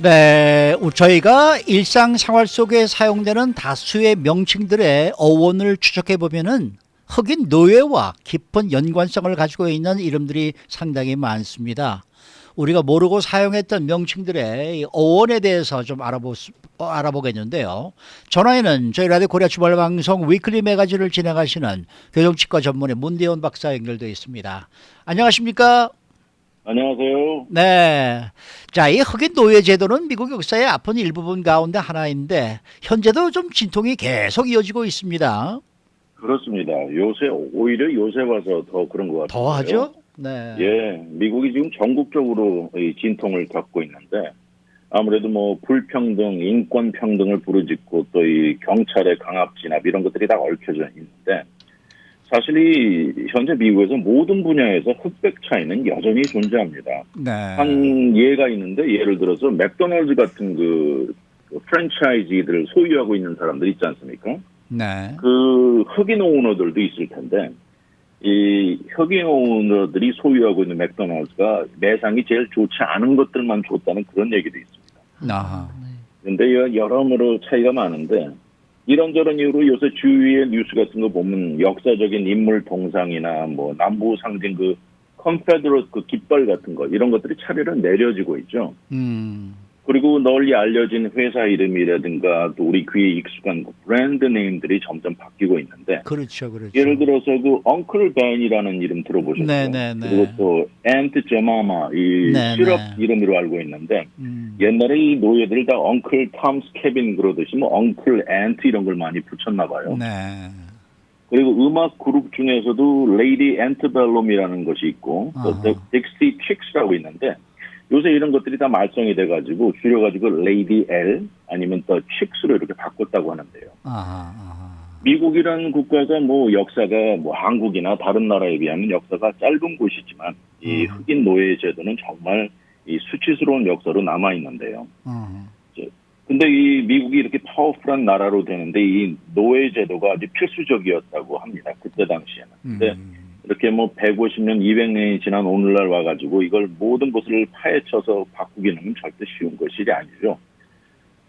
네, 저희가 일상생활 속에 사용되는 다수의 명칭들의 어원을 추적해 보면은 흑인 노예와 깊은 연관성을 가지고 있는 이름들이 상당히 많습니다. 우리가 모르고 사용했던 명칭들의 어원에 대해서 좀 알아보겠는데요. 전화에는 저희 라디오 코리아 주말 방송 위클리 매거진을 진행하시는 교정치과 전문의 문대원 박사 연결되어 있습니다. 안녕하십니까? 안녕하세요. 네. 자, 이 흑인 노예 제도는 미국 역사의 아픈 일부분 가운데 하나인데 현재도 좀 진통이 계속 이어지고 있습니다. 그렇습니다. 오히려 요새 와서 더 그런 것 더 같은데요. 하죠? 네. 예, 미국이 지금 전국적으로 이 진통을 겪고 있는데 아무래도 뭐 불평등, 인권 평등을 부르짖고 또 이 경찰의 강압 진압 이런 것들이 다 얽혀져 있는데 사실 이 현재 미국에서 모든 분야에서 흑백 차이는 여전히 존재합니다. 네. 한 예가 있는데 예를 들어서 맥도날드 같은 그 프랜차이즈들을 소유하고 있는 사람들 있지 않습니까? 네. 그 흑인 오너들도 있을 텐데 이 흑인 오너들이 소유하고 있는 맥도날드가 매상이 제일 좋지 않은 것들만 줬다는 그런 얘기도 있습니다. 아하. 그런데 여러모로 차이가 많은데 이런저런 이유로 요새 주위의 뉴스 같은 거 보면 역사적인 인물 동상이나 뭐 남부 상징 그 컨페더레이트 그 깃발 같은 거 이런 것들이 차례로 내려지고 있죠. 그리고 널리 알려진 회사 이름이라든가 또 우리 귀에 익숙한 그 브랜드 네임들이 점점 바뀌고 있는데 그렇죠, 그렇죠. 예를 들어서 그 엉클 벤이라는 이름 들어보셨죠? 네네네. 그리고 또 앤트 제마마 이 네네. 시럽 이름으로 알고 있는데 옛날에 이 노예들 다 엉클 탐스 케빈 그러듯이 뭐 엉클 앤트 이런 걸 많이 붙였나 봐요. 네. 그리고 음악 그룹 중에서도 레이디 앤트벨롬이라는 것이 있고 또 아하. 딕시 칙스라고 있는데 요새 이런 것들이 다 말썽이 돼가지고 줄여가지고 레이디 L 아니면 또 칙스로 이렇게 바꿨다고 하는데요. 아하. 아하. 미국이라는 국가가 뭐 역사가 뭐 한국이나 다른 나라에 비하면 역사가 짧은 곳이지만 이 흑인 노예 제도는 정말 이 수치스러운 역사로 남아 있는데요. 근데 이 미국이 이렇게 파워풀한 나라로 되는데 이 노예 제도가 아주 필수적이었다고 합니다. 그때 당시에는. 근데 이렇게 뭐 150년, 200년이 지난 오늘날 와가지고 이걸 모든 것을 파헤쳐서 바꾸기는 절대 쉬운 것이 아니죠.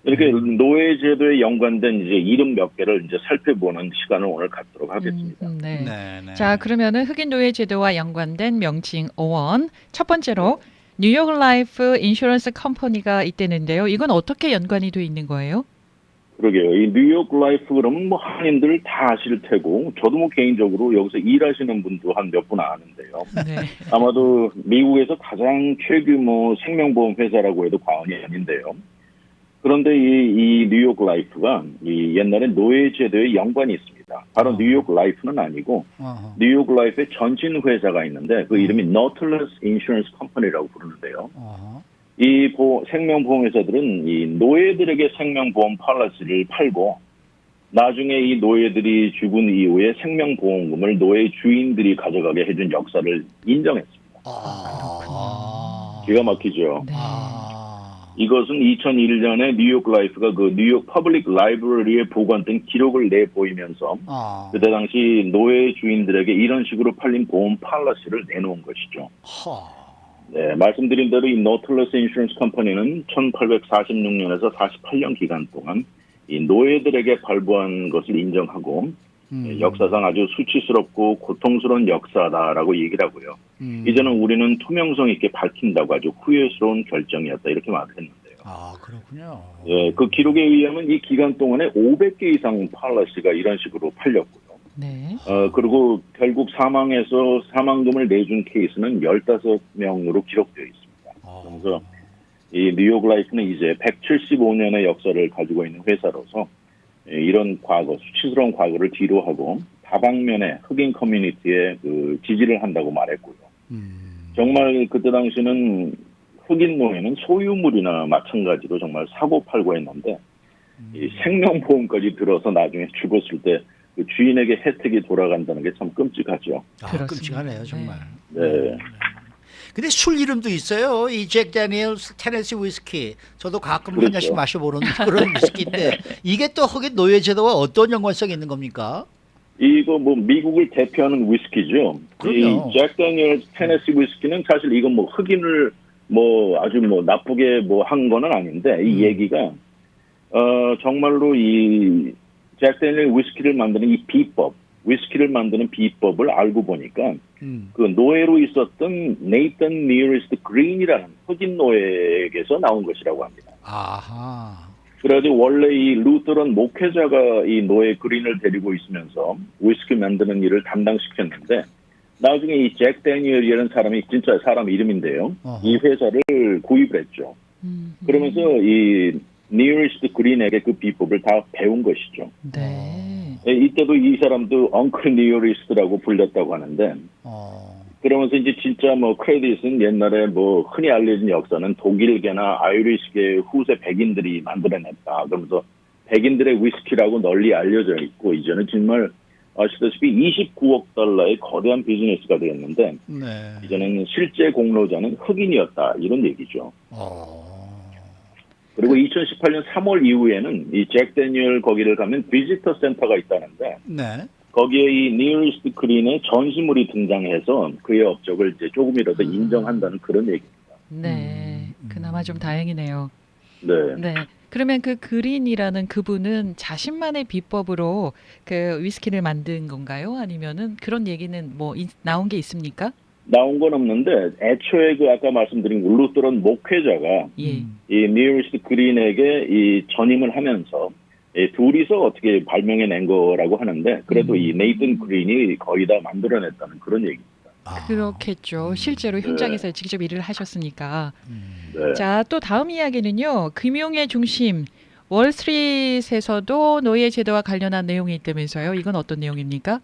이렇게 노예 제도에 연관된 이제 이름 몇 개를 이제 살펴보는 시간을 오늘 갖도록 하겠습니다. 네. 네. 자, 그러면은 흑인 노예 제도와 연관된 명칭 어원. 첫 번째로 뉴욕 라이프 인슈런스 컴퍼니가 있다는데요. 이건 어떻게 연관이 돼 있는 거예요? 그러게요. 이 뉴욕 라이프 그러면 뭐 한인들 다 아실 테고 저도 뭐 개인적으로 여기서 일하시는 분도 한 몇 분 아는데요. 네. 아마도 미국에서 가장 최규모 생명보험 회사라고 해도 과언이 아닌데요. 그런데 이 뉴욕 라이프가 이 옛날에 노예 제도에 연관이 있습니다. 바로 뉴욕 라이프는 아니고 아하. 뉴욕 라이프의 전신 회사가 있는데 그 이름이 Nautilus Insurance Company라고 부르는데요. 아하. 이 생명보험 회사들은 이 노예들에게 생명보험 폴리시를 팔고 나중에 이 노예들이 죽은 이후에 생명보험금을 노예 주인들이 가져가게 해준 역사를 인정했습니다. 아. 기가 막히죠. 네. 이것은 2001년에 뉴욕 라이프가 그 뉴욕 퍼블릭 라이브러리에 보관된 기록을 내보이면서 그때 당시 노예 주인들에게 이런 식으로 팔린 보험 폴리시를 내놓은 것이죠. 네, 말씀드린 대로 이 노틀러스 인슈런스 컴퍼니는 1846년에서 48년 기간 동안 이 노예들에게 발부한 것을 인정하고 역사상 아주 수치스럽고 고통스러운 역사다라고 얘기를 하고요. 이제는 우리는 투명성 있게 밝힌다고 아주 후회스러운 결정이었다 이렇게 말을 했는데요. 아, 그렇군요. 예, 그 기록에 의하면 이 기간 동안에 500개 이상 폴리시가 이런 식으로 팔렸고요. 네. 그리고 결국 사망해서 사망금을 내준 케이스는 15명으로 기록되어 있습니다. 그래서 이 뉴욕 라이프는 이제 175년의 역사를 가지고 있는 회사로서 이런 과거, 수치스러운 과거를 뒤로하고 다방면에 흑인 커뮤니티에 그 지지를 한다고 말했고요. 정말 그때 당시는 흑인 노예는 소유물이나 마찬가지로 정말 사고 팔고 했는데 이 생명보험까지 들어서 나중에 죽었을 때 그 주인에게 혜택이 돌아간다는 게 참 끔찍하죠. 아, 끔찍하네요, 정말. 네. 근데 술 이름도 있어요. 이 잭 다니엘스 테네시 위스키. 저도 가끔 한 그렇죠. 잔씩 마셔보는 그런 위스키인데 이게 또 흑인 노예 제도와 어떤 연관성이 있는 겁니까? 이거 뭐 미국을 대표하는 위스키죠. 그럼요. 이 잭 다니엘스 테네시 위스키는 사실 이건 뭐 흑인을 뭐 아주 뭐 나쁘게 뭐 한 거는 아닌데 이 얘기가 정말로 이 잭 데니엘 위스키를 만드는 이 비법, 위스키를 만드는 비법을 알고 보니까 그 노예로 있었던 네이선 니어리스트 그린이라는 흑인 노예에게서 나온 것이라고 합니다. 아하. 그래가지고 원래 이 루터런 목회자가 이 노예 그린을 데리고 있으면서 위스키 만드는 일을 담당시켰는데 나중에 이 잭 데니엘이라는 사람이 진짜 사람 이름인데요. 어허. 이 회사를 구입을 했죠. 그러면서 이 니어리스트 그린에게 그 비법을 다 배운 것이죠. 네. 이때도 이 사람도 엉클 니어리스트라고 불렸다고 하는데 그러면서 이제 진짜 뭐 크레딧은 옛날에 뭐 흔히 알려진 역사는 독일계나 아이리시계 후세 백인들이 만들어냈다. 그러면서 백인들의 위스키라고 널리 알려져 있고 이제는 정말 아시다시피 29억 달러의 거대한 비즈니스가 되었는데 네. 이제는 실제 공로자는 흑인이었다. 이런 얘기죠. 그리고 2018년 3월 이후에는 이 잭 데니엘 거기를 가면 비지터 센터가 있다는데 네. 거기에 이 니어리스트 그린의 전시물이 등장해서 그의 업적을 이제 조금이라도 인정한다는 그런 얘기입니다. 네. 그나마 좀 다행이네요. 네. 네. 그러면 그 그린이라는 그분은 자신만의 비법으로 그 위스키를 만든 건가요? 아니면은 그런 얘기는 뭐 나온 게 있습니까? 나온 건 없는데 애초에 그 아까 말씀드린 루터런 목회자가 예. 이 니어리스트 그린에게 이 전임을 하면서 둘이서 어떻게 발명해낸 거라고 하는데 그래도 이 네이선 그린이 거의 다 만들어냈다는 그런 얘기입니다. 그렇겠죠. 실제로 현장에서 직접 일을 하셨으니까. 네. 자, 또 다음 이야기는요. 금융의 중심 월스트리트에서도 노예 제도와 관련한 내용이 있다면서요. 이건 어떤 내용입니까?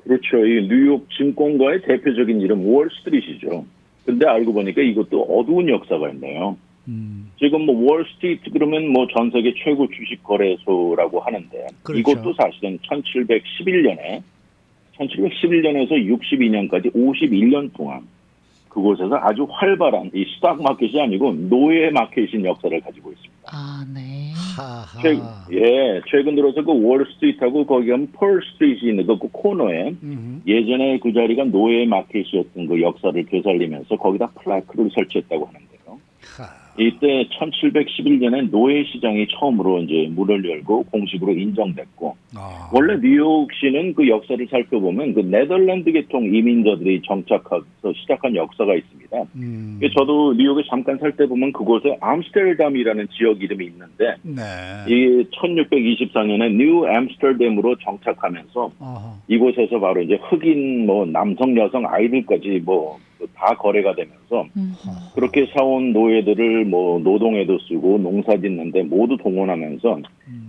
그렇죠. 이 뉴욕 증권가의 대표적인 이름 월스트리트이죠. 근데 알고 보니까 이것도 어두운 역사가 있네요. 지금 뭐 월스트리트 그러면 뭐 전 세계 최고 주식 거래소라고 하는데 그렇죠. 이것도 사실은 1711년에서 62년까지 51년 동안 그곳에서 아주 활발한 이 스탁 마켓이 아니고 노예 마켓인 역사를 가지고 있습니다. 아, 네. 하하. 최근 들어서 그 월스트리트하고 거기 가면 펄스트리트이 있는 그 코너에 예전에 그 자리가 노예 마켓이었던 그 역사를 되살리면서 거기다 플래크를 설치했다고 하는데요. 이때 1711년에 노예 시장이 처음으로 이제 문을 열고 공식으로 인정됐고 원래 뉴욕시는 그 역사를 살펴보면 그 네덜란드 계통 이민자들이 정착해서 시작한 역사가 있습니다. 저도 뉴욕에 잠깐 살 때 보면 그곳에 암스테르담이라는 지역 이름이 있는데 네. 이 1624년에 뉴 암스테르담으로 정착하면서 이곳에서 바로 이제 흑인 뭐 남성 여성 아이들까지 뭐 다 거래가 되면서 그렇게 사온 노예들을 뭐 노동에도 쓰고 농사 짓는데 모두 동원하면서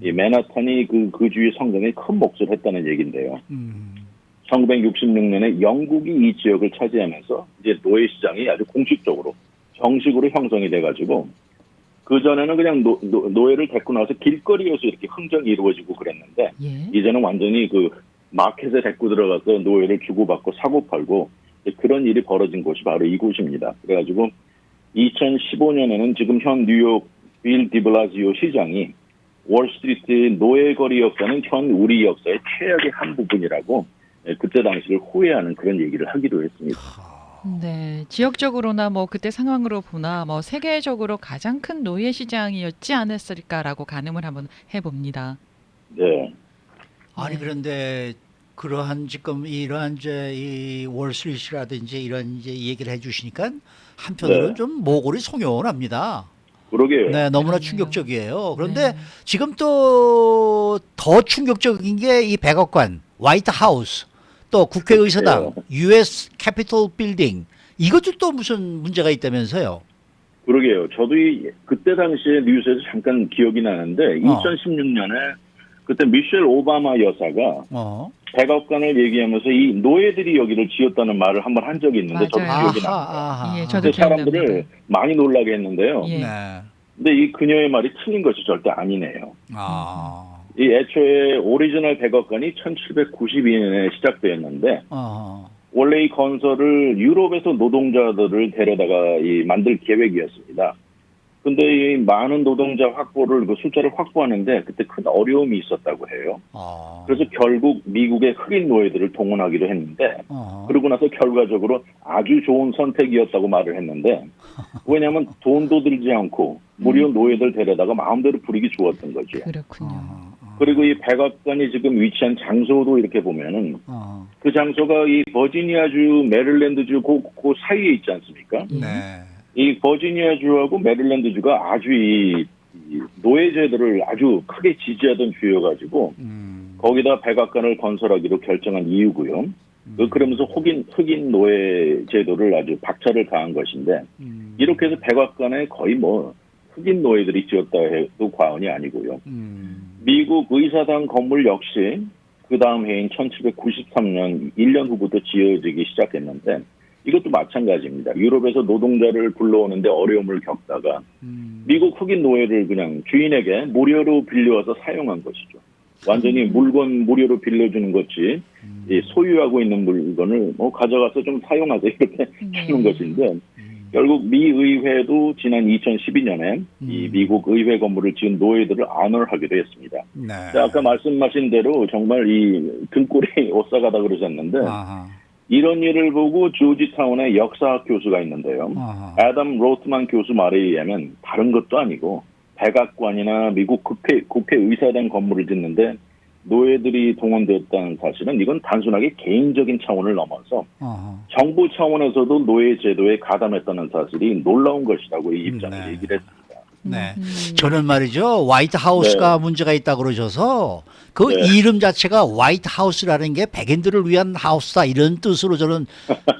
이 맨하탄이 그 주위 성공에 큰 몫을 했다는 얘기인데요. 1966년에 영국이 이 지역을 차지하면서 이제 노예 시장이 아주 공식적으로 정식으로 형성이 돼가지고 그 전에는 그냥 노예를 데리고 나와서 길거리에서 이렇게 흥정이 이루어지고 그랬는데 이제는 완전히 그 마켓에 데리고 들어가서 노예를 주고받고 사고 팔고 그런 일이 벌어진 곳이 바로 이곳입니다. 그래가지고 2015년에는 지금 현 뉴욕 빌 디블라지오 시장이 월스트리트 노예거리 역사는 현 우리 역사의 최악의 한 부분이라고 그때 당시를 후회하는 그런 얘기를 하기도 했습니다. 네, 지역적으로나 뭐 그때 상황으로 보나 뭐 세계적으로 가장 큰 노예 시장이었지 않았을까라고 가늠을 한번 해봅니다. 네. 아니 그런데 그러한 지금 이러한 이제 이 월스트리트라든지 이런 이제 얘기를 해주시니까 한편으로는 좀 모골이 송연합니다. 그러게요. 네, 너무나 그러네요. 충격적이에요. 그런데 네. 지금 또 더 충격적인 게 이 백악관, 화이트 하우스, 또 국회의사당, US 캐피톨 빌딩 이것도 또 무슨 문제가 있다면서요? 그러게요. 저도 그때 당시에 뉴스에서 잠깐 기억이 나는데 2016년에 그때 미셸 오바마 여사가 백악관을 얘기하면서 이 노예들이 여기를 지었다는 말을 한번 한 적이 있는데 저도 맞아요. 기억이 납니다. 예, 저도 근데 사람들을 기억납니다. 많이 놀라게 했는데요. 예. 네. 근데 이 그녀의 말이 틀린 것이 절대 아니네요. 아. 이 애초에 오리지널 백악관이 1792년에 시작되었는데 원래 이 건설을 유럽에서 노동자들을 데려다가 만들 계획이었습니다. 근데 이 많은 노동자 확보를 그 숫자를 확보하는데 그때 큰 어려움이 있었다고 해요. 그래서 결국 미국의 흑인 노예들을 동원하기로 했는데 그러고 나서 결과적으로 아주 좋은 선택이었다고 말을 했는데 왜냐하면 돈도 들지 않고 무료 노예들 데려다가 마음대로 부리기 좋았던 거죠. 그렇군요. 그리고 이 백악관이 지금 위치한 장소도 이렇게 보면은 그 장소가 이 버지니아주, 메릴랜드주 그 사이에 있지 않습니까? 네. 이 버지니아주하고 메릴랜드주가 아주 이 노예제도를 아주 크게 지지하던 주여가지고 거기다 백악관을 건설하기로 결정한 이유고요. 그러면서 흑인 노예 제도를 아주 박차를 가한 것인데 이렇게 해서 백악관에 거의 뭐 흑인 노예들이 지었다 해도 과언이 아니고요. 미국 의사당 건물 역시 그 다음 해인 1793년 1년 후부터 지어지기 시작했는데 이것도 마찬가지입니다. 유럽에서 노동자를 불러오는데 어려움을 겪다가 미국 흑인 노예를 그냥 주인에게 무료로 빌려와서 사용한 것이죠. 완전히 물건 무료로 빌려주는 것이 소유하고 있는 물건을 뭐 가져가서 좀 사용하세요 이렇게 주는 것인데 결국 미 의회도 지난 2012년에 이 미국 의회 건물을 지은 노예들을 안월하기도 했습니다. 네. 아까 말씀하신 대로 정말 이 등골이 오싹하다 그러셨는데 이런 일을 보고 조지타운에 역사학 교수가 있는데요. 애덤 로트만 교수 말에 의하면 다른 것도 아니고 백악관이나 미국 국회 의사당 건물을 짓는데 노예들이 동원되었다는 사실은 이건 단순하게 개인적인 차원을 넘어서 정부 차원에서도 노예 제도에 가담했다는 사실이 놀라운 것이라고 이 입장을 얘기를 했습니다. 네. 저는 말이죠. 화이트 하우스가 문제가 있다 그러셔서 그 이름 자체가 화이트 하우스라는 게 백인들을 위한 하우스다 이런 뜻으로 저는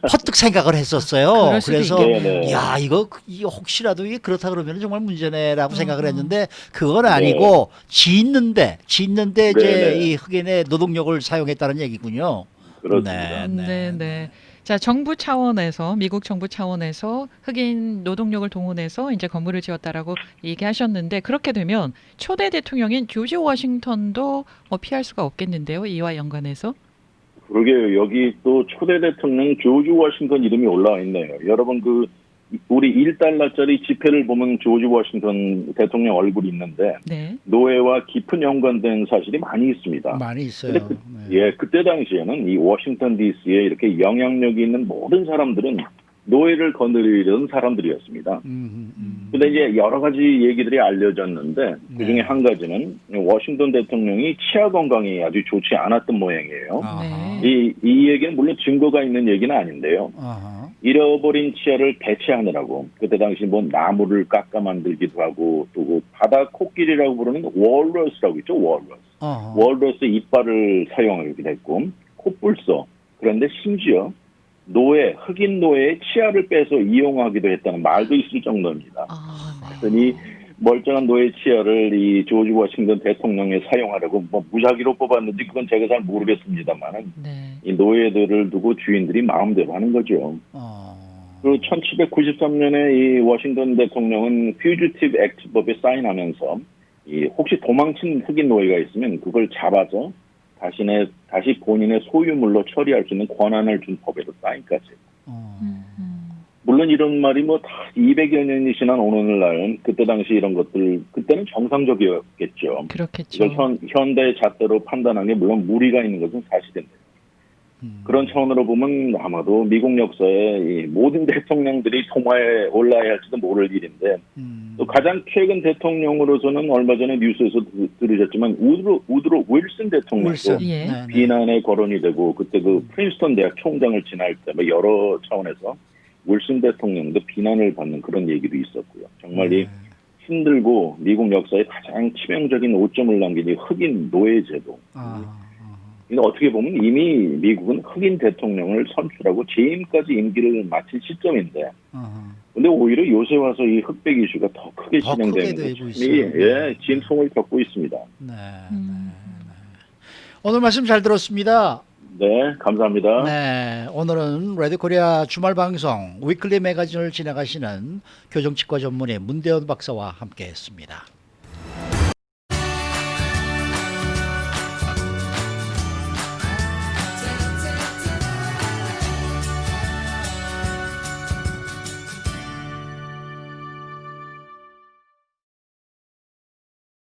퍼뜩 생각을 했었어요. 그래서 야, 이거 혹시라도 이게 그렇다 그러면 정말 문제네라고 생각을 했는데 그건 아니고 짓는데 이제 이 흑인의 노동력을 사용했다는 얘기군요. 그렇습니다. 네. 자, 정부 차원에서 미국 정부 차원에서 흑인 노동력을 동원해서 이제 건물을 지었다라고 얘기하셨는데 그렇게 되면 초대 대통령인 조지 워싱턴도 뭐 피할 수가 없겠는데요. 이와 연관해서. 그러게요. 여기 또 초대 대통령 조지 워싱턴 이름이 올라와 있네요. 여러분 우리 1달러짜리 지폐를 보면 조지 워싱턴 대통령 얼굴이 있는데 노예와 깊은 연관된 사실이 많이 있습니다. 많이 있어요. 그때 당시에는 이 워싱턴 DC에 이렇게 영향력이 있는 모든 사람들은 노예를 거느리던 사람들이었습니다. 근데 이제 여러 가지 얘기들이 알려졌는데 그중에 한 가지는 워싱턴 대통령이 치아 건강이 아주 좋지 않았던 모양이에요. 이 얘기는 물론 증거가 있는 얘기는 아닌데요. 잃어버린 치아를 대체하느라고 그때 당시 뭐 나무를 깎아 만들기도 하고 또 바다 코끼리라고 부르는 월러스라고 있죠. 월러스 이빨을 사용하기도 했고 코뿔소 그런데 심지어 흑인 노예의 치아를 빼서 이용하기도 했다는 말도 있을 정도입니다. 그랬더니 멀쩡한 노예 치아를 이 조지 워싱턴 대통령에 사용하려고 뭐 무작위로 뽑았는지 그건 제가 잘 모르겠습니다만은 이 노예들을 두고 주인들이 마음대로 하는 거죠. 그리고 1793년에 이 워싱턴 대통령은 퓨지티브 액트법에 사인하면서 혹시 도망친 흑인 노예가 있으면 그걸 잡아서 다시 본인의 소유물로 처리할 수 있는 권한을 준 법에도 사인까지. 물론 이런 말이 뭐 다 200여 년이 지난 오늘날은 그때 당시 이런 것들 그때는 정상적이었겠죠. 그렇겠죠. 이걸 현대의 잣대로 판단한 게 물론 무리가 있는 것은 사실인데 그런 차원으로 보면 아마도 미국 역사에 이 모든 대통령들이 도마에 올라야 할지도 모를 일인데 또 가장 최근 대통령으로서는 얼마 전에 뉴스에서 들으셨지만 우드로 윌슨 대통령도 비난의 거론이 되고 그때 그 프린스턴 대학 총장을 지날 때 여러 차원에서 윌슨 대통령도 비난을 받는 그런 얘기도 있었고요. 정말 이 힘들고 미국 역사에 가장 치명적인 오점을 남긴 이 흑인 노예제도. 어떻게 보면 이미 미국은 흑인 대통령을 선출하고 재임까지 임기를 마칠 시점인데 근데 오히려 요새 와서 이 흑백 이슈가 더 크게 진행되는 것이 진통을 겪고 있습니다. 오늘 말씀 잘 들었습니다. 네, 감사합니다. 네, 오늘은 레드코리아 주말 방송 위클리 매거진을 진행하시는 교정치과 전문의 문대원 박사와 함께했습니다.